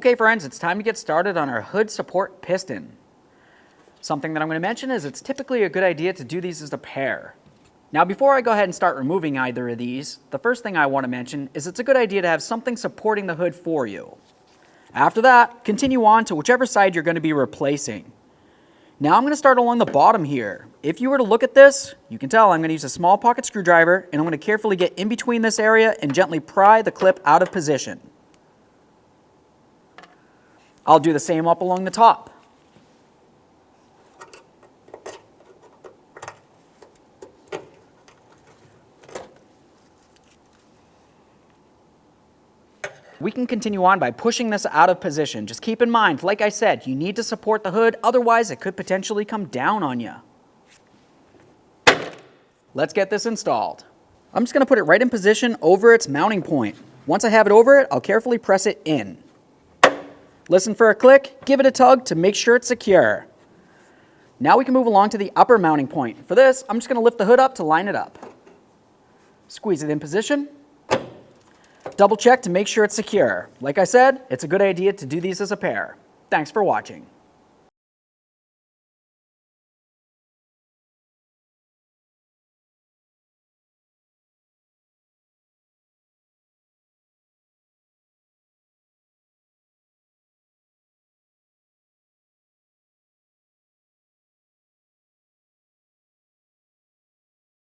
Okay friends, it's time to get started on our hood support piston. Something that I'm going to mention is it's typically a good idea to do these as a pair. Now before I go ahead and start removing either of these, the first thing I want to mention is it's a good idea to have something supporting the hood for you. After that, continue on to whichever side you're going to be replacing. Now I'm going to start along the bottom here. If you were to look at this, you can tell I'm going to use a small pocket screwdriver and I'm going to carefully get in between this area and gently pry the clip out of position. I'll do the same up along the top. We can continue on by pushing this out of position. Just keep in mind, like I said, you need to support the hood, otherwise it could potentially come down on you. Let's get this installed. I'm just going to put it right in position over its mounting point. Once I have it over it, I'll carefully press it in. Listen for a click, give it a tug to make sure it's secure. Now we can move along to the upper mounting point. For this, I'm just going to lift the hood up to line it up. Squeeze it in position. Double check to make sure it's secure. Like I said, it's a good idea to do these as a pair. Thanks for watching.